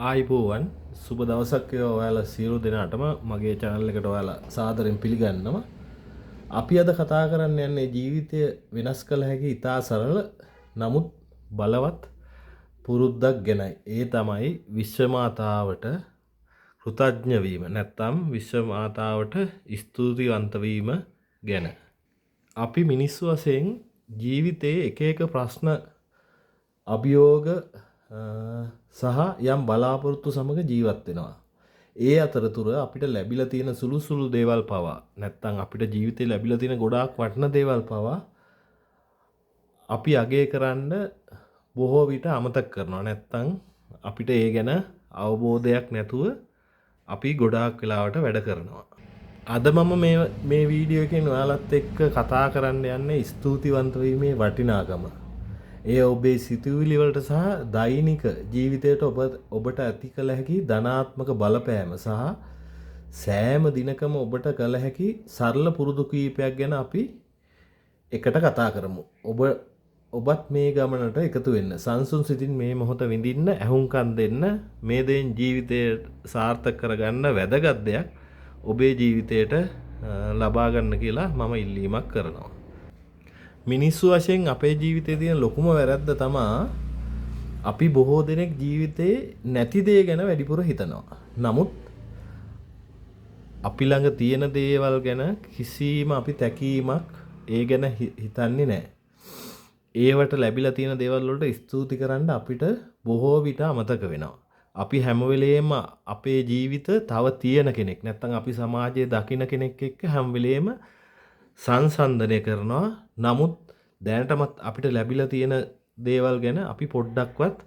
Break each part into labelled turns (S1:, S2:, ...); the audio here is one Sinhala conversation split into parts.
S1: ආයිබෝවන් සුබ දවසක් ඔයාලා සියලු දෙනාටම මගේ channel එකට ඔයාලා සාදරයෙන් පිළිගන්නවා. අපි අද කතා කරන්න යන්නේ ජීවිතය වෙනස් කළ හැකි ඉතා සරල නමුත් බලවත් පුරුද්දක් ගැනයි. ඒ තමයි විශ්ව මාතාවට කෘතඥ වීම නැත්නම් විශ්ව මාතාවට ස්තුතිවන්ත වීම ගැන. අපි මිනිස්සු වශයෙන් ජීවිතයේ එක එක ප්‍රශ්න අභියෝග සහ යම් බලාපොරොත්තු සමග ජීවත් වෙනවා. ඒ අතරතුර අපිට ලැබිලා තියෙන සුළු සුළු දේවල් පවා නැත්තම් අපිට ජීවිතේ ලැබිලා තියෙන ගොඩාක් වටින දේවල් පවා අපි අගය කරන්න බොහෝ විට අමතක කරනවා. නැත්තම් අපිට ඒ ගැන අවබෝධයක් නැතුව අපි ගොඩාක් වෙලාවට වැඩ කරනවා. අද මම මේ වීඩියෝ එකෙන් ඔයාලත් එක්ක කතා කරන්න යන්නේ ස්තුතිවන්ත වීමේ වටිනාකම. ඒ ඔබේ සිතුවිලි වලට සහ දෛනික ජීවිතයට ඔබට ඇති කළ හැකි ධනාත්මක බලපෑම සහ සෑම දිනකම ඔබට කළ හැකි සරල පුරුදු කීපයක් ගැන අපි එකට කතා කරමු. ඔබත් මේ ගමනට එකතු වෙන්න. සංසුන් සිතින් මේ මොහොත විඳින්න, ඇහුම්කන් දෙන්න, මේ දෙයින් ජීවිතය සාර්ථක කරගන්න වැදගත් දෙයක් ඔබේ ජීවිතයට ලබා ගන්න කියලා මම ඉල්ලීමක් කරනවා. මිනිස්සු වශයෙන් අපේ ජීවිතයේ තියෙන ලොකුම වැරද්ද තමා අපි බොහෝ දෙනෙක් ජීවිතේ නැති දේ ගැන වැඩිපුර හිතනවා. නමුත් අපි ළඟ තියෙන දේවල් ගැන කිසිම අපි තැකීමක් ඒ ගැන හිතන්නේ නැහැ. ඒවට ලැබිලා තියෙන දේවල් වලට ස්තුති කරන්න අපිට බොහෝ විට අමතක වෙනවා. අපි හැම වෙලේම අපේ ජීවිත තව තියෙන කෙනෙක් නැත්නම් අපි සමාජයේ දකින්න කෙනෙක් එක්ක හැම වෙලේම සංසන්දනය කරනවා. නමුත් දැනටමත් අපිට ලැබිලා තියෙන දේවල් ගැන අපි පොඩ්ඩක්වත්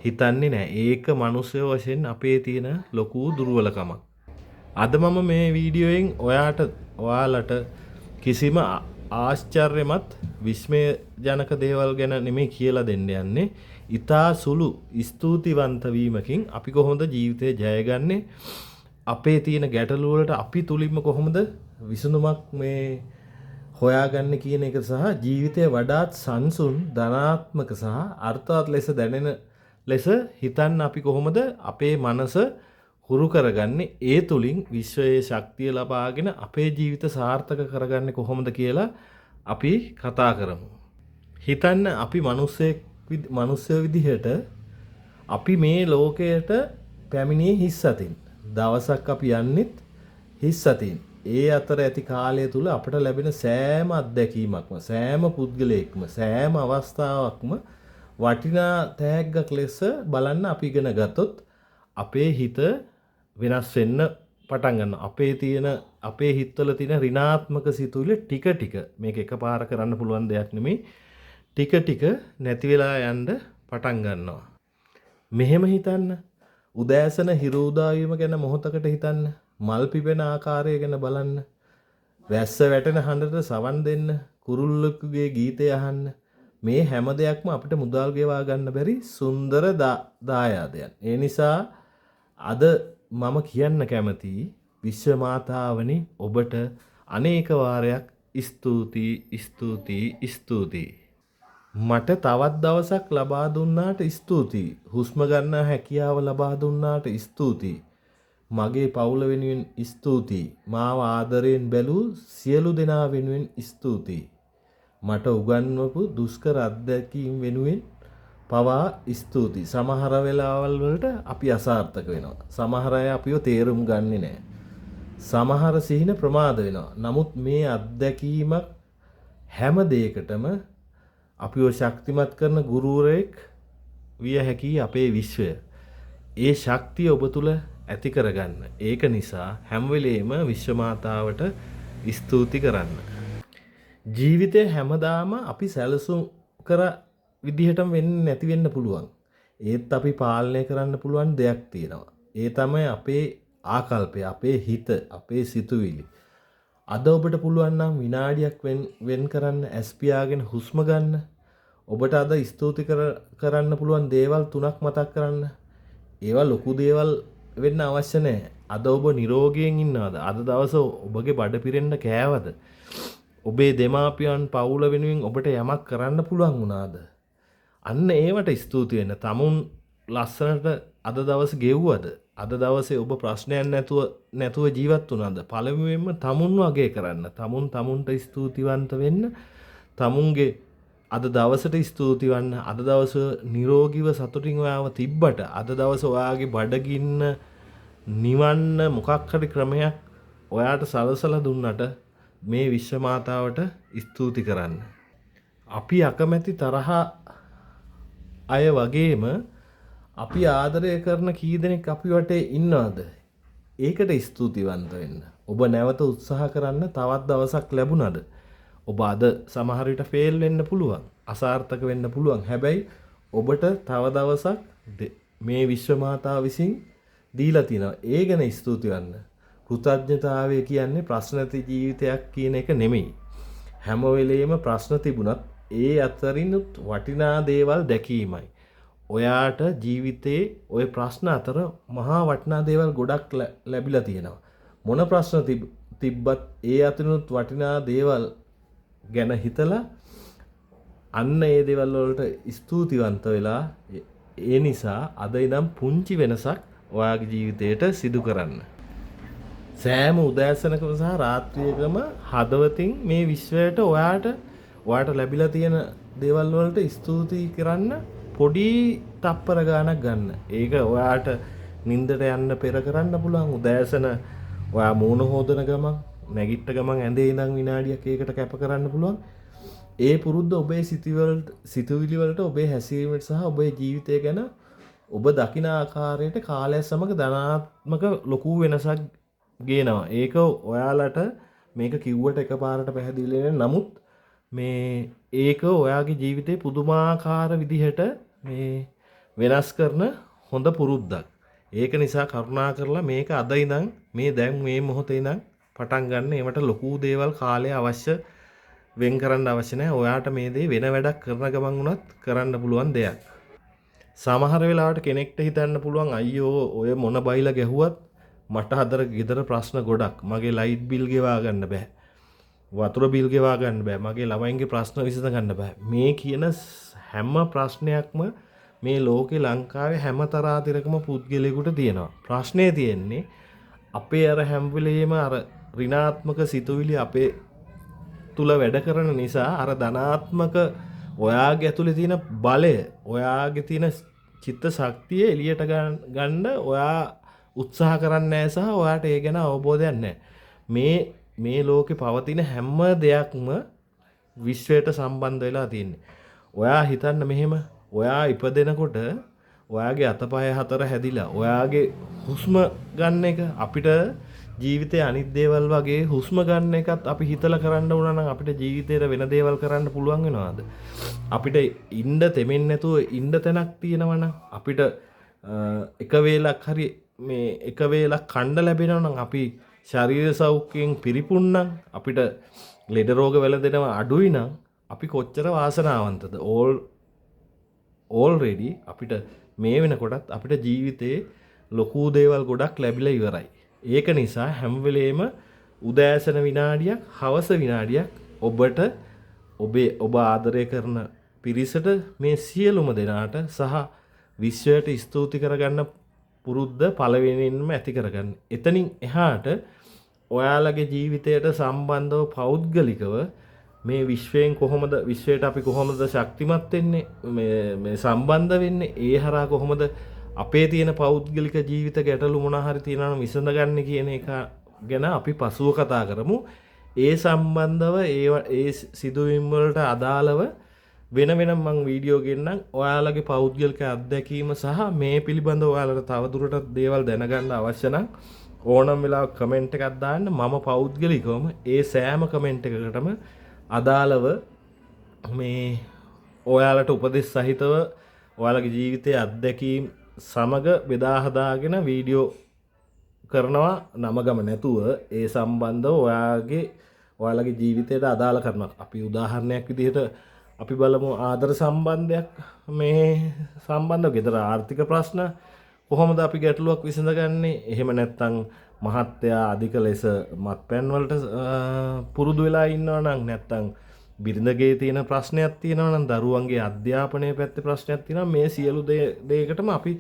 S1: හිතන්නේ නැහැ. ඒක මනුස්සය වශයෙන් අපේ තියෙන ලොකු දුර්වලකමක්. අද මම මේ වීඩියෝයෙන් ඔයාලට කිසිම ආශ්චර්යමත් විස්මයජනක දේවල් ගැන නෙමෙයි කියලා දෙන්න යන්නේ. ඊටා සුළු ස්තුතිවන්ත වීමකින් අපි කොහොමද ජීවිතේ ජයගන්නේ? අපේ තියෙන ගැටලු වලට අපි තුලින්ම කොහොමද විසඳුමක් මේ හොයාගන්න කියන එක සහ ජීවිතය වඩාත් සංසුන් ධනාත්මක සහ අර්ථවත් ලෙස දැනෙන ලෙස හිතන්න අපි කොහොමද අපේ මනස හුරු කරගන්නේ? ඒ තුලින් විශ්වයේ ශක්තිය ලබාගෙන අපේ ජීවිත සාර්ථක කරගන්නේ කොහොමද කියලා අපි කතා කරමු. හිතන්න අපි මිනිස්සු විදිහට අපි මේ ලෝකයට පැමිණියේ හිස් අතින්. දවසක් අපි යන්නෙත් හිස් අතින්. ඒ අතර ඇති කාලය තුල අපට ලැබෙන සෑම අත්දැකීමක්ම, සෑම පුද්ගලයෙක්ම, සෑම අවස්ථාවක්ම වටිනා තෑග්ගක් ලෙස බලන්න අපි ඉගෙන ගත්තොත් අපේ හිත වෙනස් වෙන්න පටන් ගන්නවා. අපේ හිතවල තියෙන ඍණාත්මක සිතුවිලි ටික ටික මේක එකපාර කරන්න පුළුවන් දෙයක් නෙමෙයි. ටික ටික නැති වෙලා යන්න පටන් ගන්නවා. මෙහෙම හිතන්න. උදෑසන හිරු උදා වීම ගැන මොහොතකට හිතන්න. මල් පිපෙන ආකාරය ගැන බලන්න. වැස්ස වැටෙන හඬට සවන් දෙන්න. කුරුල්ලෙකුගේ ගීතය අහන්න. මේ හැම දෙයක්ම අපිට මුදල් ගෙවා ගන්න බැරි සුන්දර දායාදයන්. ඒ නිසා අද මම කියන්න කැමතියි විශ්ව මාතාවනි ඔබට අනේක වාරයක් ස්තුතියි. මට තවත් දවසක් ලබා දුන්නාට ස්තුතියි. හුස්ම ගන්න හැකියාව ලබා දුන්නාට ස්තුතියි. මගේ පවුල වෙනුවෙන් ස්තුතියි. මාව ආදරයෙන් බැලූ සියලු දෙනා වෙනුවෙන් ස්තුතියි. මට උගන්වපු දුෂ්කර අත්දැකීම් වෙනුවෙන් පවා ස්තුතියි. සමහර වෙලාවල් වලට අපි අසාර්ථක වෙනවා. සමහර අය අපිව තේරුම් ගන්නේ නැහැ. සමහර සිහින ප්‍රමාද වෙනවා. නමුත් මේ අත්දැකීමක් හැම දෙයකටම අපිව ශක්තිමත් කරන ගුරුවරයෙක් විය හැකි අපේ විශ්වය. ඒ ශක්තිය ඔබ තුල ඇති කරගන්න. ඒක නිසා හැම වෙලේම විශ්ව මාතාවට ස්තුති කරන්න. ජීවිතේ හැමදාම අපි සැලසුම් කර විදිහටම වෙන්නේ නැති වෙන්න පුළුවන්. ඒත් අපි පාලනය කරන්න පුළුවන් දෙයක් තියෙනවා. ඒ තමයි අපේ ආකල්පය, අපේ හිත, අපේ සිතුවිලි. අද ඔබට පුළුවන් නම් විනාඩියක් වෙන් කරන්න, ඇස් පියාගෙන හුස්ම ගන්න. ඔබට අද ස්තුති කරන්න පුළුවන් දේවල් 3ක් මතක් කරන්න. ඒවා ලොකු දේවල් වෙන්න අවශ්‍ය නැහැ. අද ඔබ නිරෝගීයෙන් ඉන්නවද? අද දවස ඔබගේ බඩ පිරෙන්න කෑවද? ඔබේ දෙමාපියන් පවුල වෙනුවෙන් ඔබට යමක් කරන්න පුළුවන් වුණාද? අන්න ඒවට ස්තුති වෙන්න. තමුන් ලස්සනට අද දවසේ ගෙව්වද? අද දවසේ ඔබ ප්‍රශ්නයක් නැතුව ජීවත් වුණාද? පළමුවෙන්ම තමුන්ව අගය කරන්න. තමුන්ට ස්තුතිවන්ත වෙන්න. තමුන්ගේ අද දවසට ස්තුති වන්න. අද දවස නිරෝගීව සතුටින් ඔයාව තිබ්බට අද දවස ඔයාගේ බඩගින්න නිවන්න මොකක් හරි ක්‍රමයක් ඔයාට සලසලා දුන්නට මේ විශ්ව මාතාවට ස්තුති කරන්න. අපි අකමැති තරහ අය වගේම අපි ආදරය කරන කී දෙනෙක් අපි වටේ ඉන්නවද? ඒකට ස්තුතිවන්ත වෙන්න. ඔබ නැවත උත්සාහ කරන්න තවත් දවසක් ලැබුණාද? ඔබ අද සමහර විට ෆේල් වෙන්න පුළුවන්. අසාර්ථක වෙන්න පුළුවන්. හැබැයි ඔබට තව දවසක් මේ විශ්ව මාතාව විසින් දීලා තිනවා. ඒ ගැන ස්තුති වෙන්න. කෘතඥතාවය කියන්නේ ප්‍රශ්න නැති ජීවිතයක් කියන එක නෙමෙයි. හැම වෙලෙම ප්‍රශ්න තිබුණත් ඒ අතරිනුත් වටිනා දේවල් දැකීමයි. ඔයාට ජීවිතේ ওই ප්‍රශ්න අතර මහා වටිනා දේවල් ගොඩක් ලැබිලා තියෙනවා. මොන ප්‍රශ්න තිබ්බත් ඒ අතරිනුත් වටිනා දේවල් ගැන හිතලා අන්න ඒ දේවල් වලට ස්තුතිවන්ත වෙලා ඒ නිසා අද ඉඳන් පුංචි වෙනසක් ඔයාගේ ජීවිතයට සිදු කරන්න. සෑම උදෑසනකම සහ රාත්‍රියකම හදවතින් මේ විශ්වයට ඔයාට ලැබිලා තියෙන දේවල් වලට ස්තුති කරන්න පොඩි තප්පර ගානක් ගන්න. ඒක ඔයාට නිින්දට යන්න පෙර කරන්න පුළුවන්. උදෑසන ඔයා මූණ හොදන ගමන් නැගිට ගමන් ඇඳේ ඉඳන් විනාඩියක් ඒකට කැප කරන්න පුළුවන්. ඒ පුරුද්ද ඔබේ සිතුවිලි වලට ඔබේ හැසිරීමට සහ ඔබේ ජීවිතය ගැන ඔබ දකින ආකාරයට කාලය සමග ධනාත්මක ලොකු වෙනසක් ගේනවා. ඒක ඔයාලට මේක කිව්වට එකපාරට පැහැදිලි වෙන්නේ නමුත් මේ ඒක ඔයාගේ ජීවිතේ පුදුමාකාර විදිහට මේ වෙනස් කරන හොඳ පුරුද්දක්. ඒක නිසා කරුණා කරලා මේක අද ඉඳන් මේ දැන් මේ මොහොතේ ඉඳන් පටන් ගන්න. ඒවට ලොකු දේවල් කාලය අවශ්‍ය වෙන් කරන්න අවශ්‍ය නැහැ. ඔයාට මේ දේ වෙන වැඩක් කරන ගමන් උනත් කරන්න පුළුවන් දෙයක්. සමහර වෙලාවට කෙනෙක්ට හිතන්න පුළුවන් අයියෝ ඔය මොන බයිලා ගැහුවත් මට හදර ගෙදර ප්‍රශ්න ගොඩක්. මගේ ලයිට් බිල් ගෙවා ගන්න බෑ. වතුර බිල් ගෙවා ගන්න බෑ. මගේ ළමයින්ගේ ප්‍රශ්න විසඳ ගන්න බෑ. මේ කියන හැම ප්‍රශ්නයක්ම මේ ලෝකේ ලංකාවේ හැම තරාතිරකම පුද්ගලයෙකුට තියෙනවා. ප්‍රශ්නේ තියෙන්නේ අපේ අර හැම වෙලේම අර ඍණාත්මක සිතුවිලි අපේ තුල වැඩ කරන නිසා අර ධනාත්මක ඔයාගේ ඇතුලේ තියෙන බලය, ඔයාගේ තියෙන චිත්ත ශක්තිය එළියට ගන්න ඔයා උත්සාහ කරන්නේ නැහැ සහ ඔයාට ඒ ගැන අවබෝධයක් නැහැ. මේ ලෝකේ පවතින හැම දෙයක්ම විශ්වයට සම්බන්ධ වෙලා තියෙන්නේ. ඔයා හිතන්න මෙහෙම ඔයා ඉපදෙනකොට ඔයාගේ අතපය හතර හැදිලා ඔයාගේ හුස්ම ගන්න එක අපිට ජීවිතේ අනිත් දේවල් වගේ හුස්ම ගන්න එකත් අපි හිතලා කරන්න උනා නම් අපිට ජීවිතේට වෙන දේවල් කරන්න පුළුවන් වෙනවද? අපිට ඉන්න තෙමෙන්නේ නැතුව ඉන්න තැනක් තියෙනවා නම් අපිට එක වේලක් හරි මේ එක වේලක් කන්න ලැබෙනවා නම් අපි ශරීර සෞඛ්‍යයෙන් පිරිපුන් නම් අපිට ලෙඩ රෝග වැළඳෙනවා අඩුයි නම් අපි කොච්චර වාසනාවන්තද? ඕල්රෙඩි අපිට මේ වෙනකොටත් අපිට ජීවිතේ ලොකු දේවල් ගොඩක් ලැබිලා ඉවරයි. ඒක නිසා හැම වෙලේම උදෑසන විනාඩියක්, හවස විනාඩියක් ඔබ ආදරය කරන පිරිසට මේ සියලුම දෙනාට සහ විශ්වයට ස්තුති කරගන්න පුරුද්ද පළවෙනියෙන්ම ඇති කරගන්න. එතනින් එහාට ඔයාලගේ ජීවිතයට සම්බන්ධව පෞද්ගලිකව මේ විශ්වයට අපි කොහොමද ශක්තිමත් වෙන්නේ, මේ සම්බන්ධ වෙන්නේ, ඒ හරහා කොහොමද අපේ තියෙන පෞද්ගලික ජීවිත ගැටලු මොනවා හරි තියෙනවා නම් විසඳගන්න කියන එක ගැන අපි පසුව කතා කරමු. ඒ සම්බන්ධව ඒ සිදුවීම් වලට අදාළව වෙන වෙනම මම වීඩියෝ ගෙන්නම්. ඔයාලගේ පෞද්ගලික අත්දැකීම සහ මේ පිළිබඳව ඔයාලට තවදුරටත් දේවල් දැනගන්න අවශ්‍ය නම් ඕනම වෙලාවක කමෙන්ට් එකක් දාන්න. මම පෞද්ගලිකවම ඒ සෑම කමෙන්ට් එකකටම අදාළව මේ ඔයාලට උපදෙස් සහිතව ඔයාලගේ ජීවිතයේ අත්දැකීම් සමග බෙදා හදාගෙන වීඩියෝ කරනවා නම ගම නැතුව ඒ සම්බන්ධව ඔයාලගේ ජීවිතයට අදාළ කරනවා. අපි උදාහරණයක් විදිහට අපි බලමු ආදර සම්බන්ධයක් මේ සම්බන්ධව ගෙදර ආර්ථික ප්‍රශ්න කොහොමද අපි ගැටලුවක් විසඳගන්නේ? එහෙම නැත්නම් මහත්තයා අධික ලෙස මත්පැන් වලට පුරුදු වෙලා ඉන්නවා නම්, නැත්නම් බිරිඳගේ තියෙන ප්‍රශ්නයක් තියෙනවා නම්, දරුවන්ගේ අධ්‍යාපනයේ පැත්තේ ප්‍රශ්නයක් තියෙනවා, මේ සියලු දේකටම අපි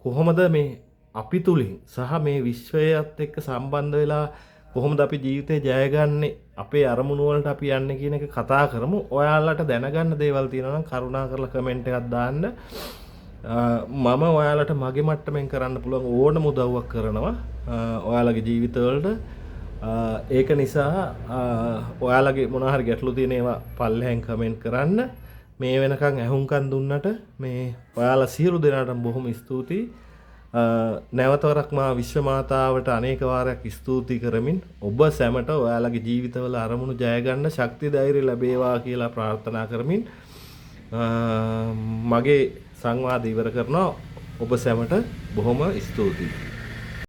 S1: කොහොමද මේ අපි තුලින් සහ මේ විශ්වයත් එක්ක සම්බන්ධ වෙලා කොහොමද අපි ජීවිතේ ජයගන්නේ අපේ අරමුණු වලට අපි යන්නේ කියන එක කතා කරමු. ඔයාලට දැනගන්න දේවල් තියෙනවා නම් කරුණාකරලා කමෙන්ට් එකක් දාන්න. මම ඔයාලට මගේ මට්ටමින් කරන්න පුළුවන් ඕනම උදව්වක් කරනවා ඔයාලගේ ජීවිතවලට. ඒක නිසා ඔයාලගේ මොනවා හරි ගැටලු තියෙන ඒවා පල්ලෙහෙන් කමෙන්ට් කරන්න. මේ වෙනකන් ඇහුම්කන් දුන්නට මේ ඔයාලා සියලු දෙනාටම බොහොම ස්තුතියි. නැවතවරක් මා විශ්ව මාතාවට අනේක වාරයක් ස්තුති කරමින් ඔබ සැමට ඔයාලගේ ජීවිතවල අරමුණු ජය ගන්න ශක්තිය ධෛර්යය ලැබේවා කියලා ප්‍රාර්ථනා කරමින් මගේ සංවාදය ඉවර කරනවා. ඔබ සැමට බොහොම ස්තුතියි.